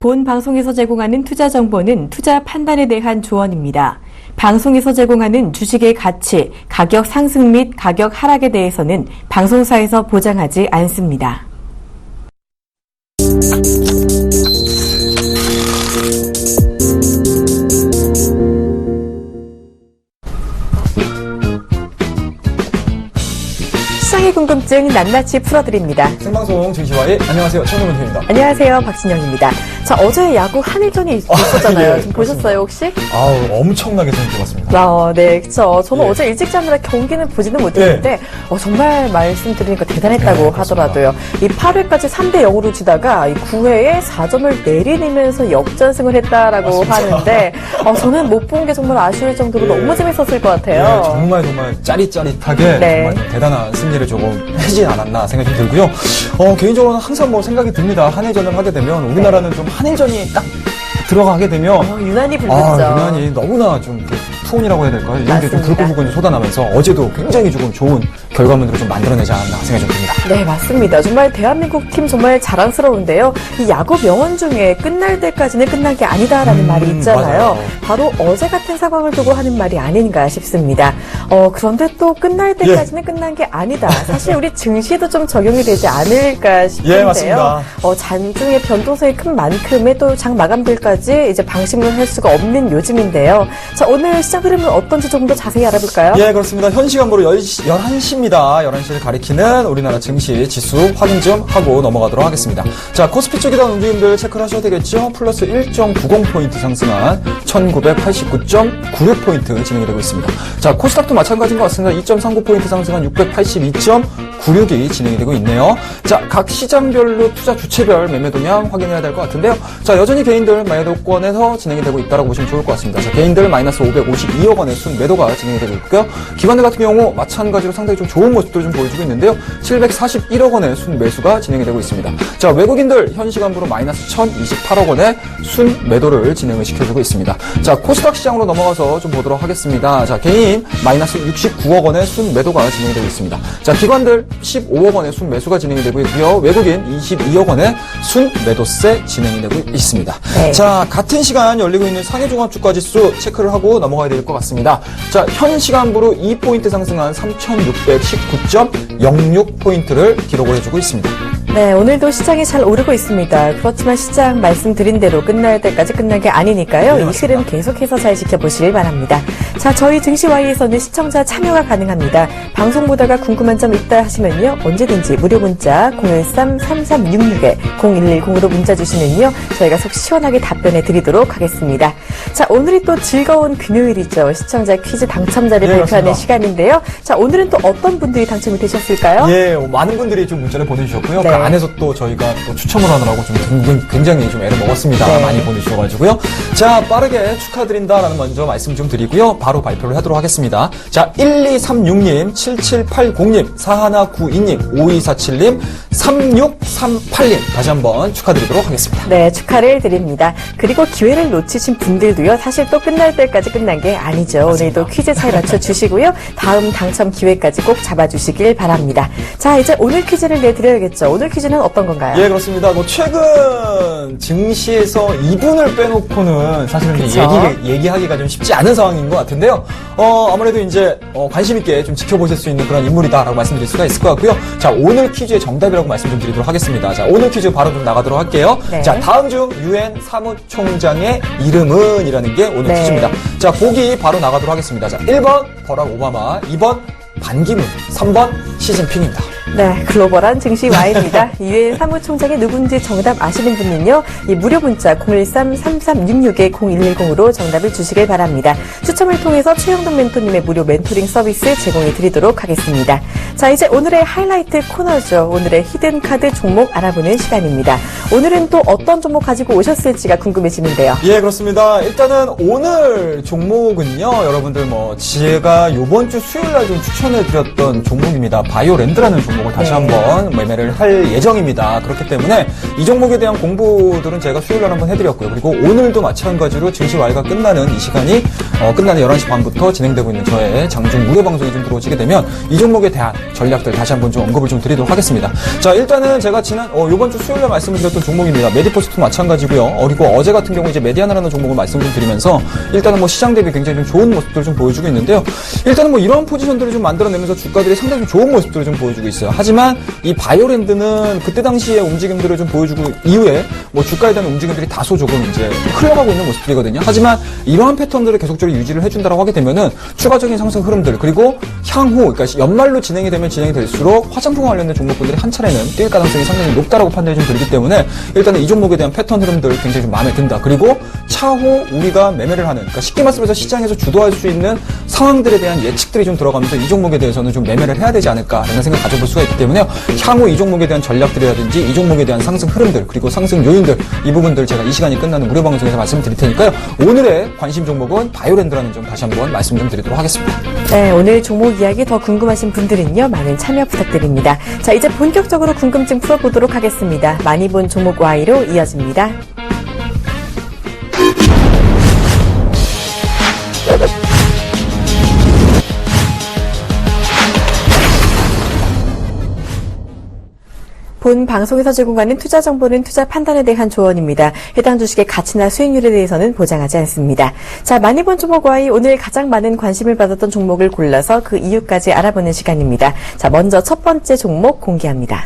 본 방송에서 제공하는 투자 정보는 투자 판단에 대한 조언입니다. 방송에서 제공하는 주식의 가치, 가격 상승 및 가격 하락에 대해서는 방송사에서 보장하지 않습니다. 시장의 궁금증 낱낱이 풀어드립니다. 생방송 증시와의 안녕하세요. 최영문 대표입니다. 안녕하세요. 박진영입니다. 자, 어제 야구 한일전이 있었잖아요. 예, 좀 보셨어요, 혹시? 엄청나게 재밌게 봤습니다. 네, 그쵸. 저는 예. 어제 일찍 자느라 경기는 보지는 못했는데, 정말 말씀드리니까 대단했다고 하더라고요. 이 8회까지 3대0으로 지다가 이 9회에 4점을 내리내면서 역전승을 했다라고 맞습니다. 하는데, 저는 못 본 게 정말 아쉬울 정도로 너무 재밌었을 것 같아요. 정말 짜릿짜릿하게 네. 정말 대단한 승리를 조금 해지 않았나 생각이 좀 들고요. 개인적으로는 항상 생각이 듭니다. 한일전을 하게 되면 우리나라는 좀 한일전이 딱 들어가게 되면 유난히 불렸죠. 유난히 너무나 좀 이렇게 투혼이라고 해야 될까요? 이런 게 좀 맞습니다. 불끈불끈 쏟아나면서 어제도 굉장히 조금 좋은 결과물들을 좀 만들어내지 않았나 생각이 좀 듭니다. 네, 맞습니다. 정말 대한민국 팀 정말 자랑스러운데요. 이 야구 명언 중에 끝날 때까지는 끝난 게 아니다라는 말이 있잖아요. 맞아요. 바로 어제 같은 상황을 두고 하는 말이 아닌가 싶습니다. 그런데 또 끝날 때까지는 끝난 게 아니다. 사실 우리 증시도 좀 적용이 되지 않을까 싶은데요. 맞습니다. 잔중의 변동성이 큰 만큼의 또 장 마감일까지 이제 방심을 할 수가 없는 요즘인데요. 자, 오늘 시장 흐름은 어떤지 조금 더 자세히 알아볼까요? 예, 그렇습니다. 현 시간으로 11시입니다. 11시를 가리키는 우리나라 증시 지수 확인 좀 하고 넘어가도록 하겠습니다. 자, 코스피 쪽이던 움직임들 체크를 하셔야 되겠죠? 플러스 1.90포인트 상승한 1989.96포인트 진행이 되고 있습니다. 자, 코스닥도 마찬가지인 것 같습니다. 2.39포인트 상승한 682.96이 진행이 되고 있네요. 자, 각 시장별로 투자 주체별 매매 동향 확인해야 될 것 같은데요. 자, 여전히 개인들 매도권에서 진행이 되고 있다고 보시면 좋을 것 같습니다. 자, 개인들 마이너스 552억 원의 순 매도가 진행이 되고 있고요. 기관들 같은 경우 마찬가지로 상당히 좀 좋은 모습들을 좀 보여주고 있는데요. 741억 원의 순 매수가 진행이 되고 있습니다. 자, 외국인들 현 시간부로 마이너스 1028억 원의 순 매도를 진행을 시켜주고 있습니다. 자, 코스닥 시장으로 넘어가서 좀 보도록 하겠습니다. 자, 개인 마이너스 69억 원의 순 매도가 진행이 되고 있습니다. 자, 기관들 15억 원의 순 매수가 진행이 되고 있고요. 외국인 22억 원의 순 매도세 진행이 되고 있습니다. 네. 자, 같은 시간 열리고 있는 상해종합주가지수 체크를 하고 넘어가야 될 것 같습니다. 자, 현 시간부로 2포인트 상승한 3,619.06포인트를 기록을 해주고 있습니다. 네, 오늘도 시장이 잘 오르고 있습니다. 그렇지만 시장 말씀드린 대로 끝날 때까지 끝난 게 아니니까요. 네, 이 흐름 계속해서 잘 지켜보시길 바랍니다. 자, 저희 증시와이에서는 시청자 참여가 가능합니다. 방송 보다가 궁금한 점 있다 하시면요. 언제든지 무료 문자 013-3366-0110으로 문자 주시면요. 저희가 속 시원하게 답변해 드리도록 하겠습니다. 자, 오늘이 또 즐거운 금요일이죠. 시청자 퀴즈 당첨자를 발표하는 맞습니다. 시간인데요. 자, 오늘은 또 어떤 분들이 당첨이 되셨을까요? 예, 많은 분들이 좀 문자를 보내주셨고요. 네. 그 안에서 또 저희가 또 추첨을 하느라고 좀 굉장히 좀 애를 먹었습니다. 네. 많이 보내주셔가지고요. 자, 빠르게 축하드린다라는 먼저 말씀 좀 드리고요. 바로 발표를 하도록 하겠습니다. 자, 1236님, 7780님, 4192님, 5247님, 3638님 다시 한번 축하드리도록 하겠습니다. 네, 축하를 드립니다. 그리고 기회를 놓치신 분들도요, 사실 또 끝날 때까지 끝난 게 아니죠. 맞습니다. 오늘도 퀴즈 잘 맞춰주시고요. 다음 당첨 기회까지 꼭 잡아주시길 바랍니다. 자, 이제 오늘 퀴즈를 내드려야겠죠. 오늘 퀴즈는 어떤 건가요? 예, 그렇습니다. 최근 증시에서 이분을 빼놓고는 사실은 그쵸? 얘기하기가 좀 쉽지 않은 상황인 것 같은데요. 아무래도 이제, 관심 있게 좀 지켜보실 수 있는 그런 인물이다라고 말씀드릴 수가 있을 것 같고요. 자, 오늘 퀴즈의 정답이라고 말씀 좀 드리도록 하겠습니다. 자, 오늘 퀴즈 바로 좀 나가도록 할게요. 네. 자, 다음 중 유엔 사무총장의 이름은 이라는 게 오늘 네. 퀴즈입니다. 자, 보기 바로 나가도록 하겠습니다. 자, 1번 버락 오바마, 2번 반기문, 3번 시진핑입니다. 네, 글로벌한 증시 와입니다. 유엔 사무총장이 누군지 정답 아시는 분은요, 이 무료 문자 013-3366-0110으로 정답을 주시길 바랍니다. 추첨을 통해서 최영동 멘토님의 무료 멘토링 서비스 제공해 드리도록 하겠습니다. 자, 이제 오늘의 하이라이트 코너죠. 오늘의 히든 카드 종목 알아보는 시간입니다. 오늘은 또 어떤 종목 가지고 오셨을지가 궁금해지는데요. 예, 그렇습니다. 일단은 오늘 종목은요, 여러분들 제가 요번 주 수요일 날 좀 추천해드렸던 종목입니다. 바이오랜드라는 종목을 다시 네. 한번 매매를 할 예정입니다. 그렇기 때문에 이 종목에 대한 공부들은 제가 수요일 날 한번 해드렸고요. 그리고 오늘도 마찬가지로 증시 와이가 끝나는 이 시간이 끝나는 11시 반부터 진행되고 있는 저의 장중 무료 방송이 좀 들어오시게 되면 이 종목에 대한 전략들 다시 한번 좀 언급을 좀 드리도록 하겠습니다. 자, 일단은 제가 요번 주 수요일에 말씀을 드렸던 종목입니다. 메디포스트도 마찬가지고요. 그리고 어제 같은 경우 이제 메디아나라는 종목을 말씀을 좀 드리면서 일단은 뭐 시장 대비 굉장히 좀 좋은 모습들을 좀 보여주고 있는데요. 일단은 뭐 이런 포지션들을 좀 만들어내면서 주가들이 상당히 좋은 모습들을 좀 보여주고 있어요. 하지만 이 바이오랜드는 그때 당시의 움직임들을 좀 보여주고 이후에 뭐 주가에 대한 움직임들이 다소 조금 이제 흘러가고 있는 모습들이거든요. 하지만 이러한 패턴들을 계속적으로 유지를 해준다라고 하게 되면은 추가적인 상승 흐름들 그리고 향후 그러니까 연말로 진행이 될수록 화장품 관련된 종목들이 한 차례는 뛸 가능성이 상당히 높다라고 판단이 좀 들기 때문에 일단은 이 종목에 대한 패턴 흐름들 굉장히 좀 마음에 든다. 그리고 차후 우리가 매매를 하는 그러니까 쉽게 말씀해서 시장에서 주도할 수 있는 상황들에 대한 예측들이 좀 들어가면서 이 종목에 대해서는 좀 매매를 해야 되지 않을까라는 생각을 가져볼 수가 있기 때문에 향후 이 종목에 대한 전략들이라든지 이 종목에 대한 상승 흐름들 그리고 상승 요인들 이 부분들 제가 이 시간이 끝나는 무료 방송에서 말씀드릴 테니까요. 오늘의 관심 종목은 바이오랜드라는 점 다시 한번 말씀 좀 드리도록 하겠습니다. 네, 오늘 종목 이야기 더 궁금하신 분들은요, 많은 참여 부탁드립니다. 자, 이제 본격적으로 궁금증 풀어보도록 하겠습니다. 많이 본 종목 Y로 이어집니다. 본 방송에서 제공하는 투자 정보는 투자 판단에 대한 조언입니다. 해당 주식의 가치나 수익률에 대해서는 보장하지 않습니다. 자, 많이 본 종목 Y 오늘 가장 많은 관심을 받았던 종목을 골라서 그 이유까지 알아보는 시간입니다. 자, 먼저 첫 번째 종목 공개합니다.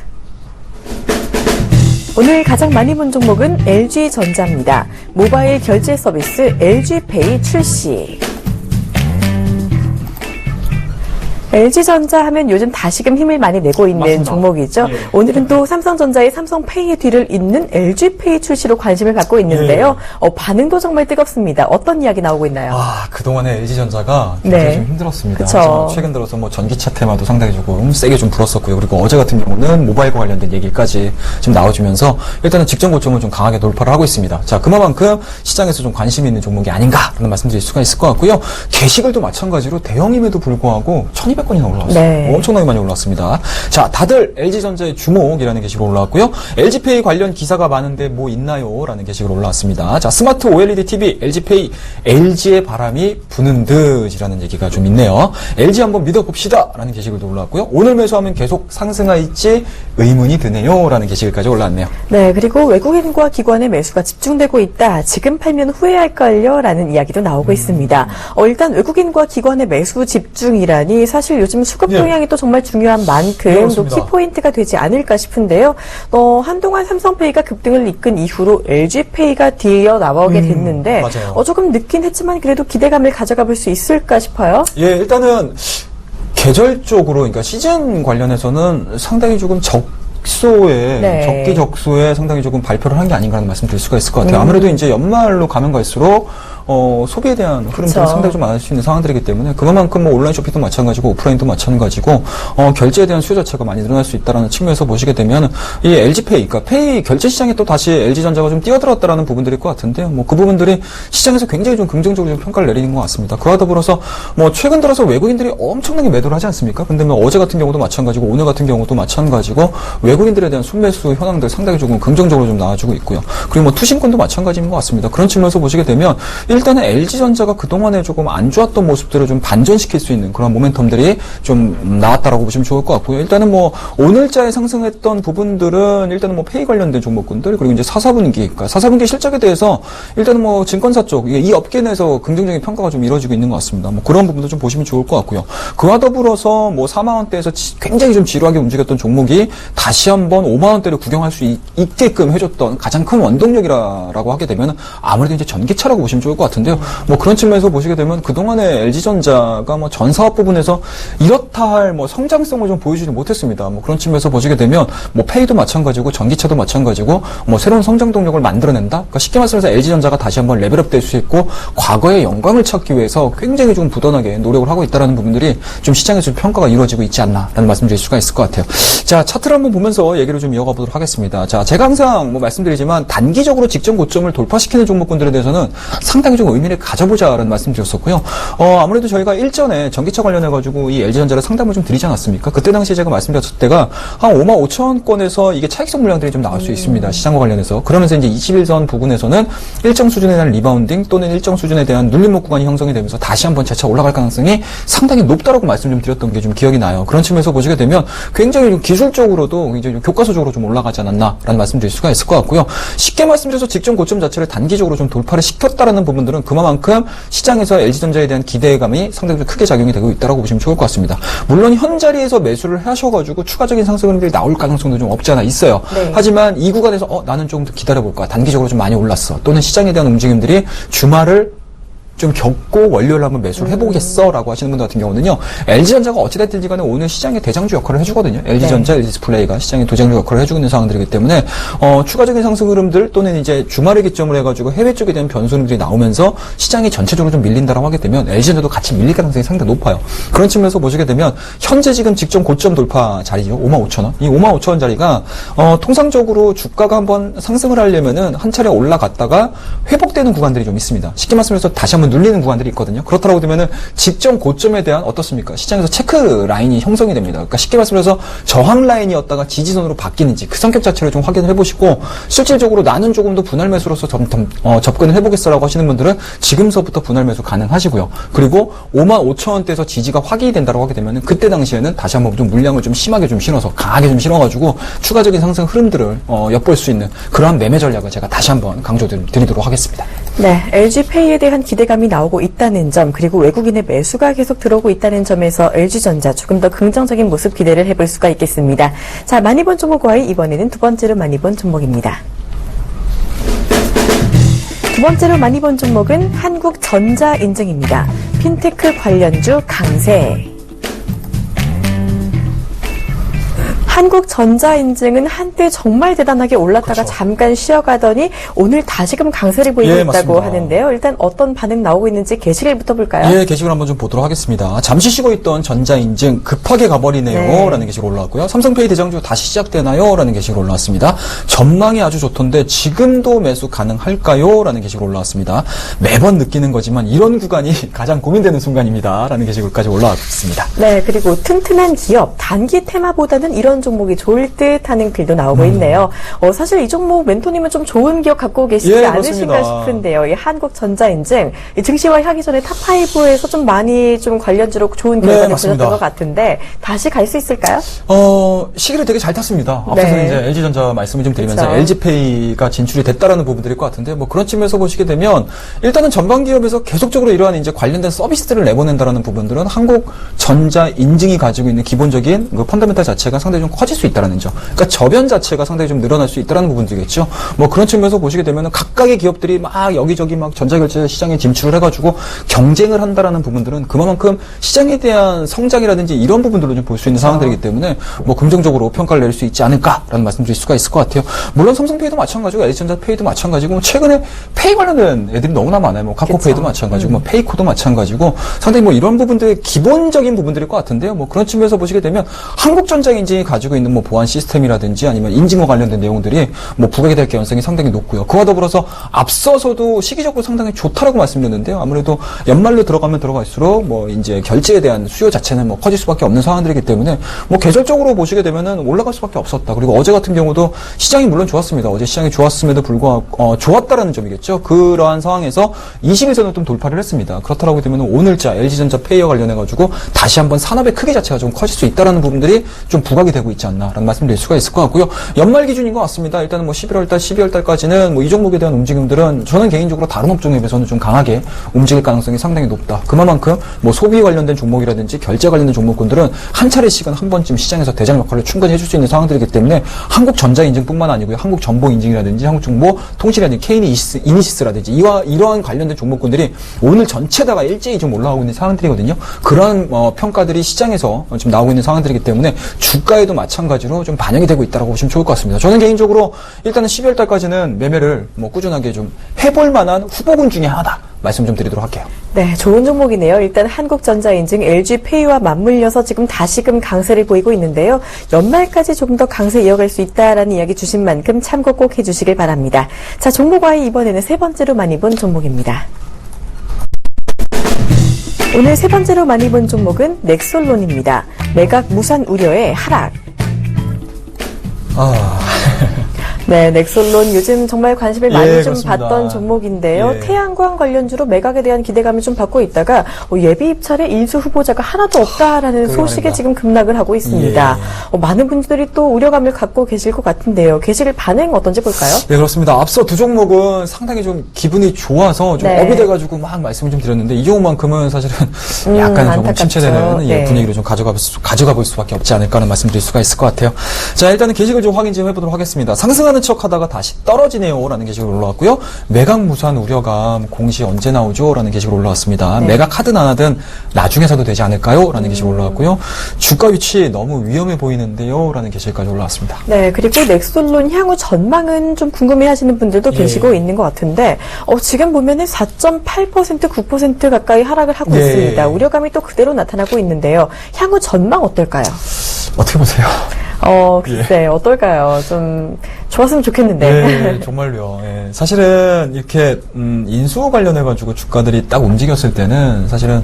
오늘 가장 많이 본 종목은 LG전자입니다. 모바일 결제 서비스 LG페이 출시. LG전자 하면 요즘 다시금 힘을 많이 내고 있는 맞습니다. 종목이죠. 예. 오늘은 또 삼성전자의 삼성페이의 뒤를 잇는 LG페이 출시로 관심을 갖고 있는데요. 반응도 정말 뜨겁습니다. 어떤 이야기 나오고 있나요? 그동안에 LG전자가 굉장히 네. 좀 힘들었습니다. 그쵸. 하지만 최근 들어서 뭐 전기차 테마도 상당히 조금 세게 좀 불었었고요. 그리고 어제 같은 경우는 모바일과 관련된 얘기까지 좀 나와주면서 일단은 직전 고점을 좀 강하게 돌파를 하고 있습니다. 자, 그만큼 시장에서 좀 관심이 있는 종목이 아닌가라는 말씀드릴 수가 있을 것 같고요. 게시글도 마찬가지로 대형임에도 불구하고 1200건이나 올라왔어요. 네. 엄청나게 많이 올라왔습니다. 자, 다들 LG전자의 주목이라는 게시글 올라왔고요. LG페이 관련 기사가 많은데 뭐 있나요? 라는 게시글 올라왔습니다. 자, 스마트 OLED TV, LG페이, LG의 바람이 부는 듯이라는 얘기가 좀 있네요. LG 한번 믿어봅시다. 라는 게시글도 올라왔고요. 오늘 매수하면 계속 상승할지 의문이 드네요. 라는 게시글까지 올라왔네요. 네, 그리고 외국인과 기관의 매수가 집중되고 있다. 지금 팔면 후회할걸요? 라는 이야기도 나오고 있습니다. 일단 외국인과 기관의 매수 집중이라니 사실 요즘 수급 예. 동향이 또 정말 중요한 만큼 또 그렇습니다. 키포인트가 되지 않을까 싶은데요. 한동안 삼성페이가 급등을 이끈 이후로 LG페이가 뒤이어 나오게 됐는데 맞아요. 조금 늦긴 했지만 그래도 기대감을 가져가 볼 수 있을까 싶어요. 예, 일단은 계절적으로 그러니까 시즌 관련해서는 상당히 조금 적소에 네. 적기적소에 상당히 조금 발표를 한 게 아닌가 하는 말씀 드릴 수가 있을 것 같아요. 아무래도 이제 연말로 가면 갈수록 소비에 대한 흐름들이 그쵸. 상당히 좀 많을 수 있는 상황들이기 때문에 그만큼 뭐 온라인 쇼핑도 마찬가지고 오프라인도 마찬가지고 결제에 대한 수요 자체가 많이 늘어날 수 있다는 측면에서 보시게 되면 이 LG페이, 그러니까 페이 결제 시장에 또 다시 LG전자가 좀 뛰어들었다라는 부분들일 것 같은데요. 뭐 그 부분들이 시장에서 굉장히 좀 긍정적으로 좀 평가를 내리는 것 같습니다. 그와 더불어서 뭐 최근 들어서 외국인들이 엄청나게 매도를 하지 않습니까? 근데 뭐 어제 같은 경우도 마찬가지고 오늘 같은 경우도 마찬가지고 외국인들에 대한 순매수 현황들 상당히 조금 긍정적으로 좀 나와주고 있고요. 그리고 뭐 투신권도 마찬가지인 것 같습니다. 그런 측면에서 보시게 되면 일단은 LG전자가 그동안에 조금 안 좋았던 모습들을 좀 반전시킬 수 있는 그런 모멘텀들이 좀 나왔다라고 보시면 좋을 것 같고요. 일단은 뭐 오늘자에 상승했던 부분들은 일단은 뭐 페이 관련된 종목군들 그리고 이제 4분기, 그러니까 4분기 실적에 대해서 일단은 뭐 증권사 쪽, 이 업계 내에서 긍정적인 평가가 좀 이루어지고 있는 것 같습니다. 뭐 그런 부분도 좀 보시면 좋을 것 같고요. 그와 더불어서 뭐 4만원대에서 굉장히 좀 지루하게 움직였던 종목이 다시 한번 5만원대를 구경할 수 있게끔 해줬던 가장 큰 원동력이라고 하게 되면 아무래도 이제 전기차라고 보시면 좋을 것 같은데요. 뭐 그런 측면에서 보시게 되면 그동안에 LG전자가 뭐 전 사업 부분에서 이렇다 할 뭐 성장성을 좀 보여주지 못했습니다. 뭐 그런 측면에서 보시게 되면 뭐 페이도 마찬가지고 전기차도 마찬가지고 뭐 새로운 성장 동력을 만들어낸다. 그러니까 쉽게 말씀해서 LG전자가 다시 한번 레벨업 될 수 있고 과거의 영광을 찾기 위해서 굉장히 좀 부단하게 노력을 하고 있다는 부분들이 좀 시장에서 평가가 이루어지고 있지 않나라는 말씀드릴 수가 있을 것 같아요. 자, 차트를 한번 보면 보면서 얘기를 좀 이어가 보도록 하겠습니다. 자, 제가 항상 뭐 말씀드리지만 단기적으로 직전 고점을 돌파시키는 종목군들에 대해서는 상당히 좀 의미를 가져보자라는 말씀드렸었고요. 아무래도 저희가 일전에 전기차 관련해가지고 이 LG전자를 상담을 좀 드리지 않았습니까? 그때 당시에 제가 말씀드렸을 때가 한 55,000원권에서 이게 차익성 물량들이 좀 나올 수 있습니다. 시장과 관련해서. 그러면서 이제 21선 부근에서는 일정 수준에 대한 리바운딩 또는 일정 수준에 대한 눌림목 구간이 형성이 되면서 다시 한번 재차 올라갈 가능성이 상당히 높다라고 말씀 좀 드렸던 게 좀 기억이 나요. 그런 측면에서 보시게 되면 굉장히 좀 기술적으로도 굉장히 좀 교과서적으로 좀 올라가지 않았나라는 말씀드릴 수가 있을 것 같고요. 쉽게 말씀드려서 직전 고점 자체를 단기적으로 좀 돌파를 시켰다라는 부분들은 그만큼 시장에서 LG전자에 대한 기대감이 상당히 좀 크게 작용이 되고 있다라고 보시면 좋을 것 같습니다. 물론 현 자리에서 매수를 하셔가지고 추가적인 상승 흐름들이 나올 가능성도 좀 없지 않아 있어요. 네. 하지만 이 구간에서 나는 좀 더 기다려볼까, 단기적으로 좀 많이 올랐어, 또는 시장에 대한 움직임들이 주말을 좀 겪고 월요일 한번 매수를 해보겠어라고 하시는 분들 같은 경우는요, LG전자가 어찌됐든지 간에 오늘 시장의 대장주 역할을 해주거든요. LG전자, 네. LG디스플레이가 시장의 대장주 역할을 해주고 있는 상황들이기 때문에 추가적인 상승 흐름들 또는 이제 주말을 기점으로 해가지고 해외 쪽에 대한 변수들이 나오면서 시장이 전체적으로 좀 밀린다라고 하게 되면 LG전자도 같이 밀릴 가능성이 상당히 높아요. 그런 측면에서 보시게 되면 현재 지금 직전 고점 돌파 자리죠. 55,000원. 이 55,000원 자리가 통상적으로 주가가 한번 상승을 하려면은 한 차례 올라갔다가 회복되는 구간들이 좀 있습니다. 쉽게 말씀해서 다시 한번 눌리는 구간들이 있거든요. 그렇다고 되면은 직전 고점에 대한 어떻습니까? 시장에서 체크 라인이 형성이 됩니다. 그러니까 쉽게 말씀해서 저항 라인이었다가 지지선으로 바뀌는지 그 성격 자체를 좀 확인을 해보시고, 실질적으로 나는 조금 더 분할 매수로서 접근을 해보겠어라고 하시는 분들은 지금서부터 분할 매수 가능하시고요. 그리고 55,000원대에서 지지가 확인이 된다고 하게 되면은 그때 당시에는 다시 한번 좀 물량을 좀 심하게 좀 실어서 강하게 좀 실어가지고 추가적인 상승 흐름들을 엿볼 수 있는 그러한 매매 전략을 제가 다시 한번 강조드리도록 하겠습니다. 네, LG페이에 대한 기대감이 나오고 있다는 점, 그리고 외국인의 매수가 계속 들어오고 있다는 점에서 LG전자 조금 더 긍정적인 모습 기대를 해볼 수가 있겠습니다. 자, 많이 본 종목과의 이번에는 두 번째로 많이 본 종목입니다. 두 번째로 많이 본 종목은 한국전자인증입니다. 핀테크 관련주 강세. 한국전자인증은 한때 정말 대단하게 올랐다가 그렇죠. 잠깐 쉬어가더니 오늘 다시금 강세를 보이고 있다고 맞습니다. 하는데요. 일단 어떤 반응 나오고 있는지 게시글부터 볼까요? 예, 게시글 한번 좀 보도록 하겠습니다. 잠시 쉬고 있던 전자인증 급하게 가버리네요. 네. 라는 게시글 올라왔고요. 삼성페이 대장주 다시 시작되나요? 라는 게시글 올라왔습니다. 전망이 아주 좋던데 지금도 매수 가능할까요? 라는 게시글 올라왔습니다. 매번 느끼는 거지만 이런 구간이 가장 고민되는 순간입니다. 라는 게시글까지 올라왔습니다. 네, 그리고 튼튼한 기업, 단기 테마보다는 이런 종목이 좋을 듯 하는 글도 나오고 있네요. 사실 이 종목 멘토님은 좀 좋은 기업 갖고 계시지 않으신가 싶은데요. 이 한국전자인증, 이 증시화 하기 전에 탑5에서 좀 많이 좀 관련주로 좋은 결과를 보셨던 것 같은데 다시 갈 수 있을까요? 시기를 되게 잘 탔습니다. 앞서서 네. 이제 LG전자 말씀을 좀 드리면서 그렇죠. LG페이가 진출이 됐다라는 부분들일 것 같은데 뭐 그런 측면에서 보시게 되면 일단은 전방 기업에서 계속적으로 이러한 이제 관련된 서비스들을 내보낸다라는 부분들은 한국전자인증이 가지고 있는 기본적인 그 펀더멘탈 자체가 상당히 좀 커질 수 있다는 점. 그러니까 저변 자체가 상당히 좀 늘어날 수 있다는 부분들이겠죠. 뭐 그런 측면에서 보시게 되면 각각의 기업들이 막 여기저기 막 전자결제 시장에 진출을 해가지고 경쟁을 한다라는 부분들은 그만큼 시장에 대한 성장이라든지 이런 부분들로 좀 볼 수 있는 상황들이기 때문에 뭐 긍정적으로 평가를 내릴 수 있지 않을까라는 말씀드릴 수가 있을 것 같아요. 물론 삼성페이도 마찬가지고 LG전자페이도 마찬가지고 최근에 페이 관련된 애들이 너무나 많아요. 뭐 카코페이도 마찬가지고 뭐 페이코도 마찬가지고 상당히 뭐 이런 부분들의 기본적인 부분들일 것 같은데요. 뭐 그런 측면에서 보시게 되면 한국전자인증이 가지고 있는 뭐 보안 시스템이라든지 아니면 인증과 관련된 내용들이 뭐 부각이 될 가능성이 상당히 높고요. 그와 더불어서 앞서서도 시기적으로 상당히 좋다라고 말씀드렸는데요. 아무래도 연말로 들어가면 들어갈수록 뭐 이제 결제에 대한 수요 자체는 뭐 커질 수밖에 없는 상황들이기 때문에 뭐 계절적으로 보시게 되면은 올라갈 수밖에 없었다. 그리고 어제 같은 경우도 시장이 물론 좋았습니다. 어제 시장이 좋았음에도 불구하고 좋았다라는 점이겠죠. 그러한 상황에서 21선을 좀 돌파를 했습니다. 그렇다고 되면 오늘자 LG전자 페이와 관련해 가지고 다시 한번 산업의 크기 자체가 좀 커질 수 있다라는 부분들이 좀 부각이 되고 있지 않나라는 말씀드릴 수가 있을 것 같고요. 연말 기준인 것 같습니다. 일단은 뭐 11월달, 12월달까지는 뭐 이 종목에 대한 움직임들은 저는 개인적으로 다른 업종에 비해서는 좀 강하게 움직일 가능성이 상당히 높다. 그만큼 뭐 소비 관련된 종목이라든지 결제 관련된 종목군들은 한 차례씩은 한 번쯤 시장에서 대장 역할을 충분히 해줄 수 있는 상황들이기 때문에 한국전자인증뿐만 아니고요. 한국정보인증이라든지 한국정보통신이라든지 K이니시스라든지 이러한 관련된 종목군들이 오늘 전체다가 일제히 좀 올라가고 있는 상황들이거든요. 그런 평가들이 시장에서 지금 나오고 있는 상황들이기 때문에 주가에도 마찬가지로 좀 반영이 되고 있다고 보시면 좋을 것 같습니다. 저는 개인적으로 일단은 12월 달까지는 매매를 뭐 꾸준하게 좀 해볼 만한 후보군 중에 하나다. 말씀 좀 드리도록 할게요. 네, 좋은 종목이네요. 일단 한국전자인증, LG페이와 맞물려서 지금 다시금 강세를 보이고 있는데요. 연말까지 조금 더 강세 이어갈 수 있다라는 이야기 주신 만큼 참고 꼭 해주시길 바랍니다. 자, 종목와의 이번에는 세 번째로 많이 본 종목입니다. 오늘 세 번째로 많이 본 종목은 넥솔론입니다. 매각 무산 우려의 하락. 네, 넥솔론 요즘 정말 관심을 많이 좀 그렇습니다. 받던 종목인데요. 예. 태양광 관련주로 매각에 대한 기대감을 좀 받고 있다가 예비 입찰에 인수 후보자가 하나도 없다라는 소식에 말입니다. 지금 급락을 하고 있습니다. 많은 분들이 또 우려감을 갖고 계실 것 같은데요. 계실 반응 어떤지 볼까요? 네, 그렇습니다. 앞서 두 종목은 상당히 좀 기분이 좋아서 좀 네. 업이 돼가지고 막 말씀을 좀 드렸는데 이 종목만큼은 사실은 약간 조금 안타깝죠. 침체되는 네. 분위기로 좀 가져가 볼 수밖에 없지 않을까 하는 말씀 드릴 수가 있을 것 같아요. 자, 일단은 게시글 좀 확인 좀 해보도록 하겠습니다. 상승하는 척 하다가 다시 떨어지네요 라는 게시글 올라왔고요. 매각 무산 우려감 공시 언제 나오죠? 라는 게시글 올라왔습니다. 네. 매각하든 안 하든 나중에 사도 되지 않을까요? 라는 게시글 올라왔고요. 주가 위치 너무 위험해 보이는데요? 라는 게시글까지 올라왔습니다. 네, 그리고 넥솔론 향후 전망은 좀 궁금해 하시는 분들도 계시고 있는 것 같은데, 지금 보면은 4.8%, 9% 가까이 하락을 하고 네. 있습니다. 우려감이 또 그대로 나타나고 있는데요. 향후 전망 어떨까요? 어떻게 보세요? 글쎄, 어떨까요? 좀 좋았으면 좋겠는데. 네, 정말요. 예. 사실은 이렇게 인수 관련해가지고 주가들이 딱 움직였을 때는 사실은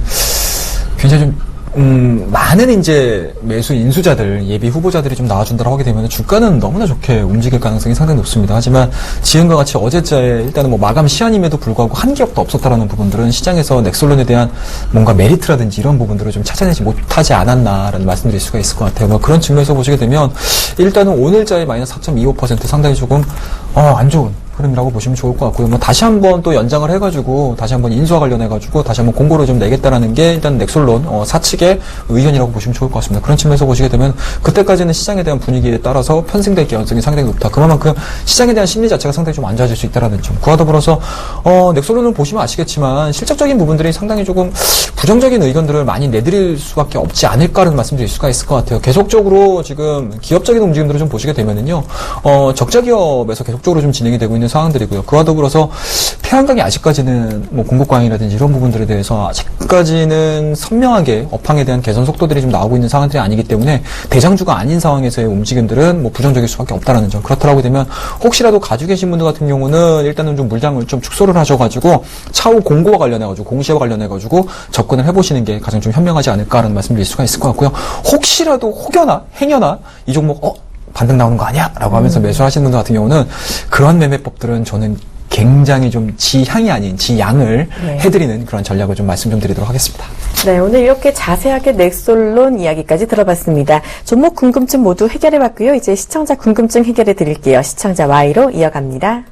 굉장히 좀 많은 이제 매수 인수자들, 예비 후보자들이 좀 나와준다고 하게 되면 주가는 너무나 좋게 움직일 가능성이 상당히 높습니다. 하지만 지금과 같이 어제자에 일단은 뭐 마감 시한임에도 불구하고 한 기업도 없었다라는 부분들은 시장에서 넥솔론에 대한 뭔가 메리트라든지 이런 부분들을 좀 찾아내지 못하지 않았나라는 말씀드릴 수가 있을 것 같아요. 뭐 그런 측면에서 보시게 되면 일단은 오늘자의 마이너스 4.25% 상당히 조금 안 좋은 흐름이라고 보시면 좋을 것 같고요. 뭐 다시 한번 또 연장을 해가지고 다시 한번 인수와 관련해가지고 다시 한번 공고를 좀 내겠다라는 게 일단 넥솔론 사측의 의견이라고 보시면 좋을 것 같습니다. 그런 측면에서 보시게 되면 그때까지는 시장에 대한 분위기에 따라서 편승될 가능성이 상당히 높다. 그만큼 시장에 대한 심리 자체가 상당히 좀 안 좋아질 수 있다라는 점. 그와 더불어서 넥솔론을 보시면 아시겠지만 실적적인 부분들이 상당히 조금 부정적인 의견들을 많이 내드릴 수밖에 없지 않을까라는 말씀드릴 수가 있을 것 같아요. 계속적으로 지금 기업적인 움직임들을 좀 보시게 되면은요, 적자 기업에서 계속적으로 좀 진행이 되고 있는 상황들이고요. 그와 더불어서 태양광이 아직까지는 뭐 공급 과잉이라든지 이런 부분들에 대해서 아직까지는 선명하게 업황에 대한 개선 속도들이 좀 나오고 있는 상황들이 아니기 때문에 대장주가 아닌 상황에서의 움직임들은 뭐 부정적일 수밖에 없다라는 점. 그렇다고 되면 혹시라도 가지고 계신 분들 같은 경우는 일단은 좀 물량을 좀 축소를 하셔가지고 차후 공고와 관련해가지고 공시와 관련해가지고 접근을 해보시는 게 가장 좀 현명하지 않을까라는 말씀드릴 수가 있을 것 같고요. 혹시라도 혹여나 행여나 이 종목 반등 나오는 거 아니야? 라고 하면서 매수하시는 분들 같은 경우는 그런 매매법들은 저는 굉장히 좀 지향이 아닌 지양을 해드리는 그런 전략을 좀 말씀 좀 드리도록 하겠습니다. 네, 오늘 이렇게 자세하게 넥솔론 이야기까지 들어봤습니다. 종목 궁금증 모두 해결해봤고요. 이제 시청자 궁금증 해결해 드릴게요. 시청자 Y로 이어갑니다.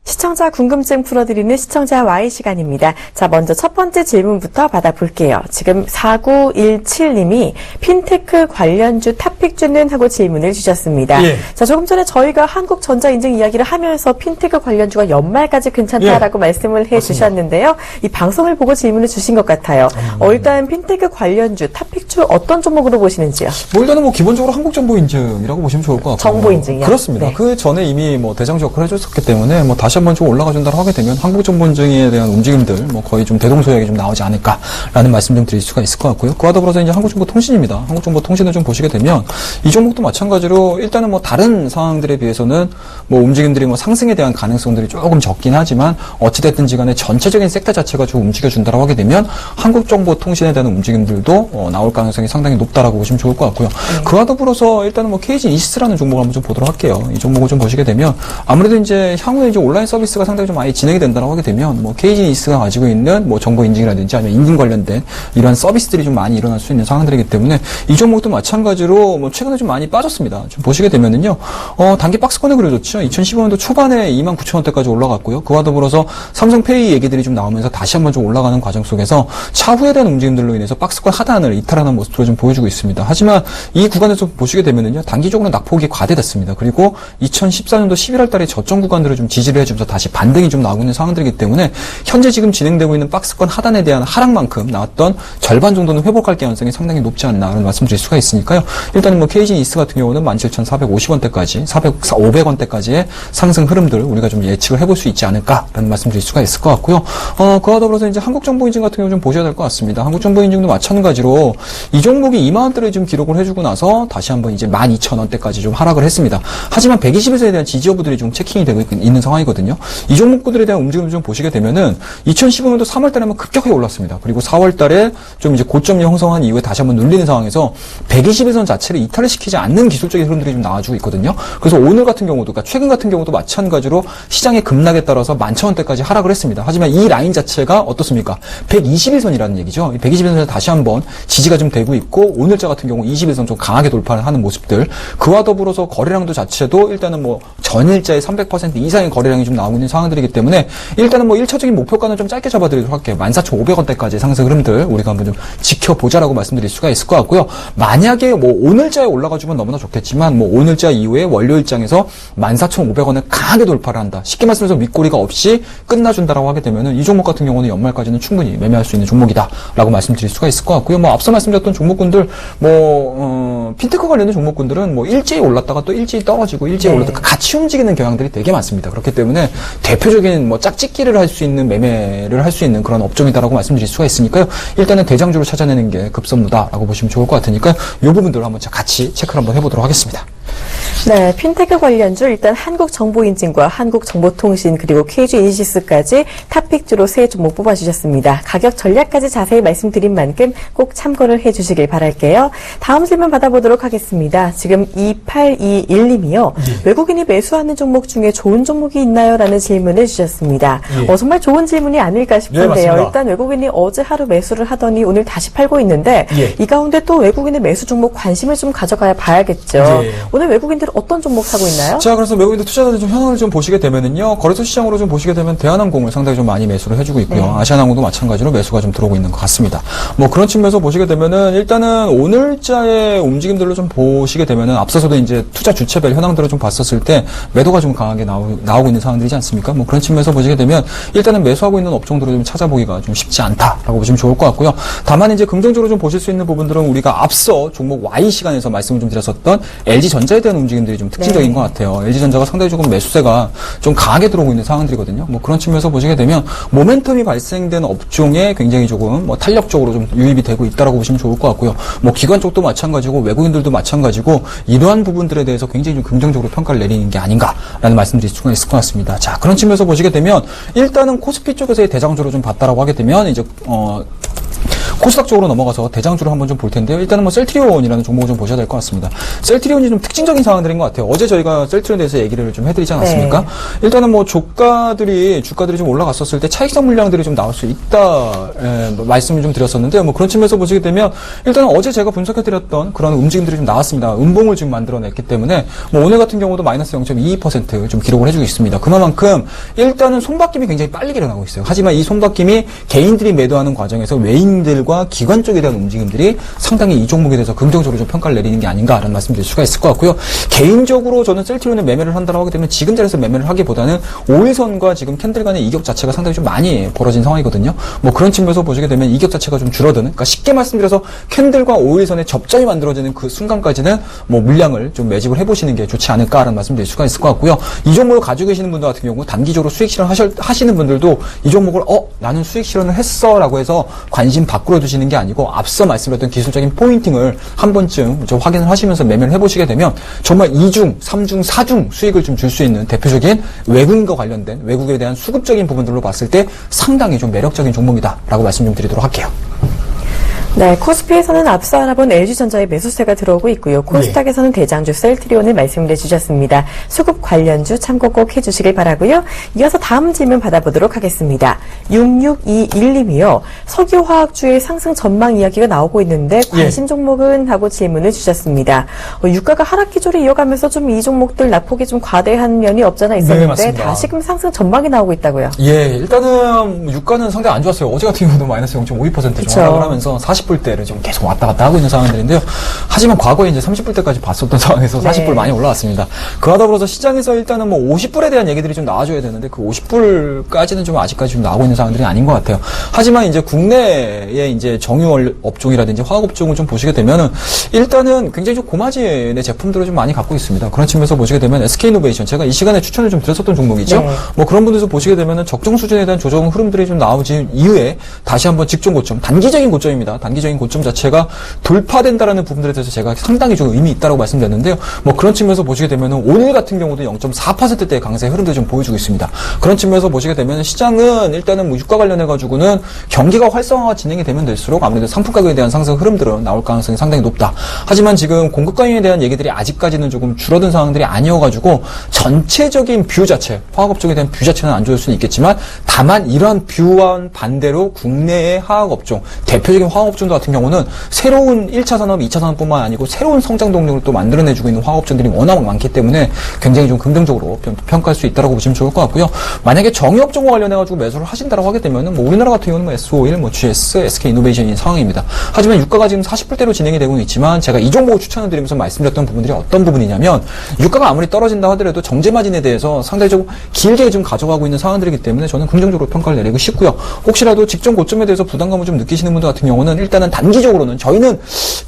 시청자 궁금증 풀어드리는 시청자 Y 시간입니다. 자, 먼저 첫 번째 질문부터 받아볼게요. 지금 4917님이 핀테크 관련주 탑픽주는 하고 질문을 주셨습니다. 예. 자, 조금 전에 저희가 한국전자인증 이야기를 하면서 핀테크 관련주가 연말까지 괜찮다라고 말씀을 해주셨는데요. 이 방송을 보고 질문을 주신 것 같아요. 일단 핀테크 관련주 탑픽주 어떤 종목으로 보시는지요? 뭐 일단은 뭐 기본적으로 한국정보인증이라고 보시면 좋을 것 같고 정보인증이요? 그렇습니다. 네. 그 전에 이미 뭐 대장주 역할을 해줬었기 때문에 뭐 다시 한번 좀 올라가준다고 하게 되면 한국정보인증에 대한 움직임들 뭐 거의 좀 대동소이하게 좀 나오지 않을까라는 말씀 좀 드릴 수가 있을 것 같고요. 그와 더불어서 이제 한국정보통신입니다. 한국정보통신을 좀 보시게 되면 이 종목도 마찬가지로 일단은 뭐 다른 상황들에 비해서는 뭐 움직임들이 뭐 상승에 대한 가능성들이 조금 적긴 하지만 어찌됐든지 간에 전체적인 섹터 자체가 좀 움직여준다고 하게 되면 한국정보통신에 대한 움직임들도 나올 가능성이 상당히 높다라고 보시면 좋을 것 같고요. 그와 더불어서 일단은 뭐 KG 이시스라는 종목을 한번 좀 보도록 할게요. 이 종목을 좀 보시게 되면 아무래도 이제 향후에 이제 온라인 서비스가 상당히 좀 많이 진행이 된다고 하게 되면 뭐 KG 이시스가 가지고 있는 뭐 정보 인증이라든지 아니면 인증 관련된 이러한 서비스들이 좀 많이 일어날 수 있는 상황들이기 때문에 이 종목도 마찬가지로 뭐 최근에 좀 많이 빠졌습니다. 좀 보시게 되면은요, 단기 박스권에 그려줬죠. 2015년도 초반에 29,000원대까지 올라갔고요. 그와 더불어서 삼성페이 얘기들이 좀 나오면서 다시 한번 좀 올라가는 과정 속에서 차후에 대한 움직임들로 인해서 박스권 하단을 이탈하는 모습으로 좀 보여주고 있습니다. 하지만 이 구간에서 보시게 되면은요, 단기적으로 낙폭이 과대됐습니다. 그리고 2014년도 11월 달에 저점 구간들을 좀 지지를 해주면서 다시 다시 반등이 좀 나오고 있는 상황들이기 때문에 현재 지금 진행되고 있는 박스권 하단에 대한 하락만큼 나왔던 절반 정도는 회복할 가능성이 상당히 높지 않나라는 말씀드릴 수가 있으니까요. 일단은 뭐 KG 이스트 같은 경우는 17,450원대까지 500원대까지의 상승 흐름들 우리가 좀 예측을 해볼 수 있지 않을까라는 말씀드릴 수가 있을 것 같고요. 그와 더불어서 이제 한국정보인증 같은 경우 좀 보셔야 될 것 같습니다. 한국정보인증도 마찬가지로 이 종목이 2만원대를 좀 기록을 해주고 나서 다시 한번 이제 12,000원대까지 좀 하락을 했습니다. 하지만 120에서에 대한 지지 여부들이 좀 체킹이 되고 있는 상황이거든요. 이 종목들에 대한 움직임을 좀 보시게 되면은 2015년도 3월달에 한번 급격하게 올랐습니다. 그리고 4월달에 좀 이제 고점이 형성한 이후에 다시 한번 눌리는 상황에서 120일선 자체를 이탈을 시키지 않는 기술적인 흐름들이 좀 나와주고 있거든요. 그래서 오늘 같은 경우도, 그러니까 최근 같은 경우도 마찬가지로 시장의 급락에 따라서 11,000원대까지 하락을 했습니다. 하지만 이 라인 자체가 어떻습니까? 121선이라는 얘기죠. 121선에서 다시 한번 지지가 좀 되고 있고 오늘자 같은 경우 21선 좀 강하게 돌파를 하는 모습들, 그와 더불어서 거래량도 자체도 일단은 뭐 전일자의 300% 이상의 거래량이 좀 나오고 있는 상황들이기 때문에 일단은 뭐 1차적인 목표가는 좀 짧게 잡아드리도록 할게요. 14,500원대까지 상승 흐름들 우리가 한번 좀 지켜보자라고 말씀드릴 수가 있을 것 같고요. 만약에 뭐 오늘자에 올라가주면 너무나 좋겠지만 뭐 오늘자 이후에 월요일장에서 14,500원을 강하게 돌파를 한다. 쉽게 말씀해서 윗꼬리가 없이 끝나준다라고 하게 되면은 이 종목 같은 경우는 연말까지는 충분히 매매할 수 있는 종목이다라고 말씀드릴 수가 있을 것 같고요. 뭐 앞서 말씀드렸던 종목군들 핀테크 관련된 종목군들은 뭐 일제히 올랐다가 또 일제히 떨어지고 일제히 올랐다가 같이 움직이는 경향들이 되게 많습니다. 그렇기 때문에 대표적인 뭐 짝짓기를 할 수 있는 매매를 할 수 있는 그런 업종이다라고 말씀드릴 수가 있으니까요. 일단은 대장주를 찾아내는 게 급선무다라고 보시면 좋을 것 같으니까 이 부분들을 한번 같이 체크를 한번 해보도록 하겠습니다. 네, 핀테크 관련주 일단 한국정보인증과 한국정보통신 그리고 KG이니시스까지 탑픽주로 세 종목 뽑아주셨습니다. 가격 전략까지 자세히 말씀드린 만큼 꼭 참고를 해주시길 바랄게요. 다음 질문 받아보도록 하겠습니다. 지금 2821님이요. 외국인이 매수하는 종목 중에 좋은 종목이 있나요? 라는 질문을 주셨습니다. 정말 좋은 질문이 아닐까 싶은데요. 일단 외국인이 어제 하루 매수를 하더니 오늘 다시 팔고 있는데 이 가운데 또 외국인의 매수 종목 관심을 좀 가져가야 봐야겠죠. 오늘 외국인들은 어떤 종목 사고 있나요? 자, 그래서 외국인들 투자자들 좀 현황을 좀 보시게 되면은요, 거래소 시장으로 좀 보시게 되면 대한항공을 상당히 좀 많이 매수를 해주고 있고요. 아시아나항공도 마찬가지로 매수가 좀 들어오고 있는 것 같습니다. 뭐 그런 측면에서 보시게 되면은 일단은 오늘자의 움직임들로 좀 보시게 되면은 앞서서도 이제 투자 주체별 현황들을 좀 봤었을 때 매도가 좀 강하게 나오고 있는 상황들이지 않습니까? 뭐 그런 측면에서 보시게 되면 일단은 매수하고 있는 업종들을 좀 찾아보기가 좀 쉽지 않다라고 보시면 좋을 것 같고요. 다만 이제 긍정적으로 좀 보실 수 있는 부분들은 우리가 앞서 종목 Y 시간에서 말씀을 좀 드렸었던 LG전자에 대한 움직임들이 좀 특징적인 것 같아요. LG전자가 상당히 조금 매수세가 좀 강하게 들어오고 있는 상황들이거든요. 뭐 그런 측면에서 보시게 되면 모멘텀이 발생된 업종에 굉장히 조금 뭐 탄력적으로 좀 유입이 되고 있다라고 보시면 좋을 것 같고요. 뭐 기관 쪽도 마찬가지고 외국인들도 마찬가지고 이러한 부분들에 대해서 굉장히 좀 긍정적으로 평가를 내리는 게 아닌가라는 말씀드릴 수가 있을 것 같습니다. 자, 그런 측면에서 보시게 되면 일단은 코스피 쪽에서의 대장주로 좀 봤다라고 하게 되면 이제 코스닥 쪽으로 넘어가서 대장주를 한번 좀 볼 텐데요. 일단은 뭐 셀트리온이라는 종목을 좀 보셔야 될 것 같습니다. 셀트리온이 좀 특징적인 상황들인 것 같아요. 어제 저희가 셀트리온에 대해서 얘기를 좀 해드리지 않았습니까? 일단은 뭐 주가들이 좀 올라갔었을 때 차익성 물량들이 좀 나올 수 있다 말씀을 좀 드렸었는데 뭐 그런 측면에서 보시게 되면 일단은 어제 제가 분석해드렸던 그런 움직임들이 좀 나왔습니다. 음봉을 지금 만들어냈기 때문에 뭐 오늘 같은 경우도 마이너스 0.22% 좀 기록을 해주고 있습니다. 그만큼 일단은 손바뀜이 굉장히 빨리 일어나고 있어요. 하지만 이 손바뀜이 개인들이 매도하는 과정에서 외인들과 기관 쪽에 대한 움직임들이 상당히 이 종목에 대해서 긍정적으로 좀 평가를 내리는 게 아닌가라는 말씀드릴 수가 있을 것 같고요. 개인적으로 저는 셀트리온에 매매를 한다고 하게 되면 지금 자리에서 매매를 하기보다는 5일선과 지금 캔들 간의 이격 자체가 상당히 좀 많이 벌어진 상황이거든요. 뭐 그런 측면에서 보시게 되면 이격 자체가 좀 줄어드는, 그러니까 쉽게 말씀드려서 캔들과 5일선의 접점이 만들어지는 그 순간까지는 뭐 물량을 좀 매집을 해보시는 게 좋지 않을까라는 말씀드릴 수가 있을 것 같고요. 이 종목을 가지고 계시는 분들 같은 경우 단기적으로 수익 실현 하시는 분들도 이 종목을 나는 수익 실현을 했어라고 해서 관심 밖으로 두시는 게 아니고 앞서 말씀드렸던 기술적인 포인팅을 한 번쯤 좀 확인을 하시면서 매매를 해보시게 되면 정말 2중, 3중, 4중 수익을 좀 줄 수 있는 대표적인 외국인과 관련된 외국에 대한 수급적인 부분들로 봤을 때 상당히 좀 매력적인 종목이다라고 말씀 좀 드리도록 할게요. 네, 코스피에서는 앞서 알아본 LG전자의 매수세가 들어오고 있고요. 코스닥에서는 대장주 셀트리온을 말씀을 해주셨습니다. 수급 관련주 참고 꼭 해주시길 바라고요. 이어서 다음 질문 받아보도록 하겠습니다. 6621님이요. 석유화학주의 상승 전망 이야기가 나오고 있는데 관심 종목은 하고 질문을 주셨습니다. 유가가 하락 기조를 이어가면서 좀 이 종목들 낙폭이 좀 과대한 면이 없잖아 있었는데 다시금 상승 전망이 나오고 있다고요. 일단은 유가는 상당히 안 좋았어요. 어제 같은 경우도 마이너스 0.52% 좀 하락을 하면서 40% 40불대를 좀 계속 왔다 갔다 하고 있는 상황들인데요. 하지만 과거에 이제 30불대까지 봤었던 상황에서 40불 많이 올라왔습니다. 그와 더불어서 시장에서 일단은 뭐 50불에 대한 얘기들이 좀 나와줘야 되는데 그 50불까지는 좀 아직까지 좀 나오고 있는 상황들이 아닌 것 같아요. 하지만 이제 국내의 이제 정유 업종이라든지 화학 업종을 좀 보시게 되면은 일단은 굉장히 좀 고마진의 제품들을 좀 많이 갖고 있습니다. 그런 측면에서 보시게 되면 SK이노베이션, 제가 이 시간에 추천을 좀 드렸었던 종목이죠. 뭐 그런 분들에서 보시게 되면은 적정 수준에 대한 조정 흐름들이 좀 나오지 이후에 다시 한번 직전 고점, 단기적인 고점입니다. 단기적인 고점 자체가 돌파된다라는 부분들에 대해서 제가 상당히 좀 의미 있다고 말씀드렸는데요. 뭐 그런 측면에서 보시게 되면은 오늘 같은 경우도 0.4%대의 강세 흐름들 좀 보여주고 있습니다. 그런 측면에서 보시게 되면 시장은 일단은 뭐 유가 관련해 가지고는 경기가 활성화가 진행이 되면 될수록 아무래도 상품 가격에 대한 상승 흐름들은 나올 가능성이 상당히 높다. 하지만 지금 공급 강화에 대한 얘기들이 아직까지는 조금 줄어든 상황들이 아니어가지고 전체적인 뷰 자체, 화학업종에 대한 뷰 자체는 안 좋을 수는 있겠지만 다만 이러한 뷰와 반대로 국내의 화학업종, 대표적인 화학업종들 같은 경우는 새로운 1차 산업, 2차 산업뿐만 아니고 새로운 성장 동력을 또 만들어내주고 있는 화학업종들이 워낙 많기 때문에 굉장히 좀 긍정적으로 평가할 수 있다고 보시면 좋을 것 같고요. 만약에 정유업종과 관련해가지고 매수를 하신다고 하게 되면은 뭐 우리나라 같은 경우는 뭐 S51, 뭐 GS, SK이노베이션인 상황입니다. 하지만 유가가 지금 40불대로 진행이 되고 있지만 제가 이 종목을 추천을 드리면서 말씀드렸던 부분들이 어떤 부분이냐면 유가가 아무리 떨어진다 하더라도 정제 마진에 대해서 상당히 좀 길게 좀 가져가고 있는 상황들이기 때문에 저는 긍정적으로 평가를 내리고 싶고요. 혹시라도 직전 고점에 대해서 부담감을 좀 느끼시는 분들 같은 경우는 일단은 단기적으로는 저희는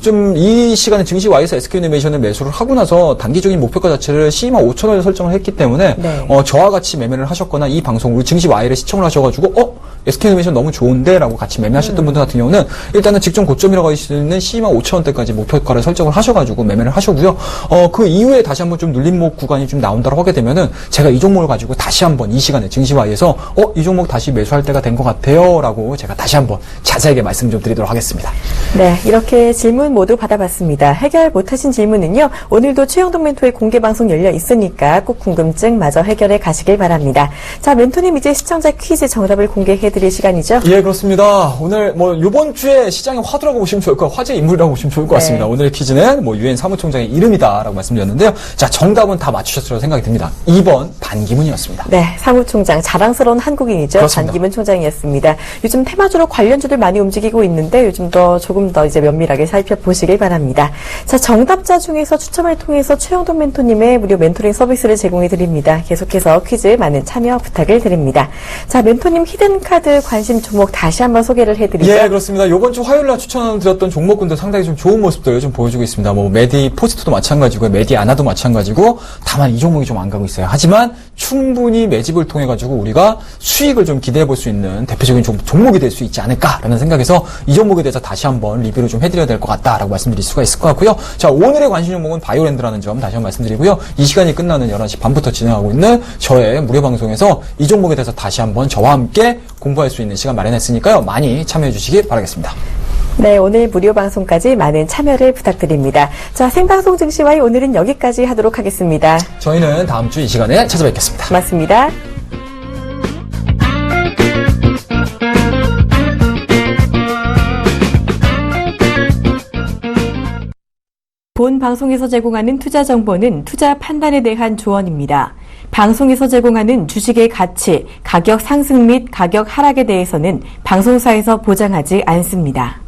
좀 이 시간에 증시 Y에서 SK이노베이션을 매수를 하고 나서 단기적인 목표가 자체를 125,000원에 설정을 했기 때문에 저와 같이 매매를 하셨거나 이 방송을 증시 Y를 시청을 하셔가지고 SK이노베이션 너무 좋은데 라고 같이 매매하셨던 분들 같은 경우는 일단은 직전 고점이라고 할 수 있는 125,000원대까지 목표가를 설정을 하셔가지고 매매를 하셨고요. 그 이후에 다시 한번 좀 눌림목 구간이 좀 나온다고 하게 되면은 제가 이 종목을 가지고 다시 한번 이 시간에 증시 Y에서 이 종목 다시 매수할 때가 된 것 같아요 라고 제가 다시 한번 자세하게 말씀 좀 드리도록 하겠습니다. 네, 이렇게 질문 모두 받아봤습니다. 해결 못하신 질문은요, 오늘도 최영동 멘토의 공개 방송 열려 있으니까 꼭 궁금증 마저 해결해 가시길 바랍니다. 자, 멘토님 이제 시청자 퀴즈 정답을 공개해드릴 시간이죠? 예, 그렇습니다. 오늘 뭐 이번 주에 시장의 화두라고 보시면 좋을 것 같고 화제 인물이라고 보시면 좋을 것 같습니다. 오늘의 퀴즈는 뭐 유엔 사무총장의 이름이다라고 말씀드렸는데요. 자, 정답은 다 맞추셨으리라고 생각이 듭니다. 2번 반기문이었습니다. 네, 사무총장 자랑스러운 한국인이죠. 그렇습니다. 반기문 총장이었습니다. 요즘 테마주로 관련주들 많이 움직이고 있는데 요즘 더 조금 더 이제 면밀하게 살펴보시길 바랍니다. 자, 정답자 중에서 추첨을 통해서 최영돈 멘토님의 무료 멘토링 서비스를 제공해 드립니다. 계속해서 퀴즈 많은 참여 부탁을 드립니다. 자, 멘토님 히든카드 관심 종목 다시 한번 소개를 해드리죠. 예, 그렇습니다. 이번 주 화요일날 추천드렸던 종목군들 상당히 좀 좋은 모습들을 좀 보여주고 있습니다. 뭐 메디 포스트도 마찬가지고 메디 아나도 마찬가지고 다만 이 종목이 좀 안 가고 있어요. 하지만 충분히 매집을 통해 가지고 우리가 수익을 좀 기대해 볼 수 있는 대표적인 종목이 될 수 있지 않을까라는 생각에서 이 종목에 대해서 다시 한번 리뷰를 좀 해드려야 될 것 같다라고 말씀드릴 수가 있을 것 같고요. 자, 오늘의 관심 종목은 바이오랜드라는 점 다시 한번 말씀드리고요. 이 시간이 끝나는 11시 반부터 진행하고 있는 저의 무료 방송에서 이 종목에 대해서 다시 한번 저와 함께 공부할 수 있는 시간 마련했으니까요. 많이 참여해 주시기 바라겠습니다. 네, 오늘 무료 방송까지 많은 참여를 부탁드립니다. 자, 생방송 증시와의 오늘은 여기까지 하도록 하겠습니다. 저희는 다음 주 이 시간에 찾아뵙겠습니다. 고맙습니다. 본 방송에서 제공하는 투자 정보는 투자 판단에 대한 조언입니다. 방송에서 제공하는 주식의 가치, 가격 상승 및 가격 하락에 대해서는 방송사에서 보장하지 않습니다.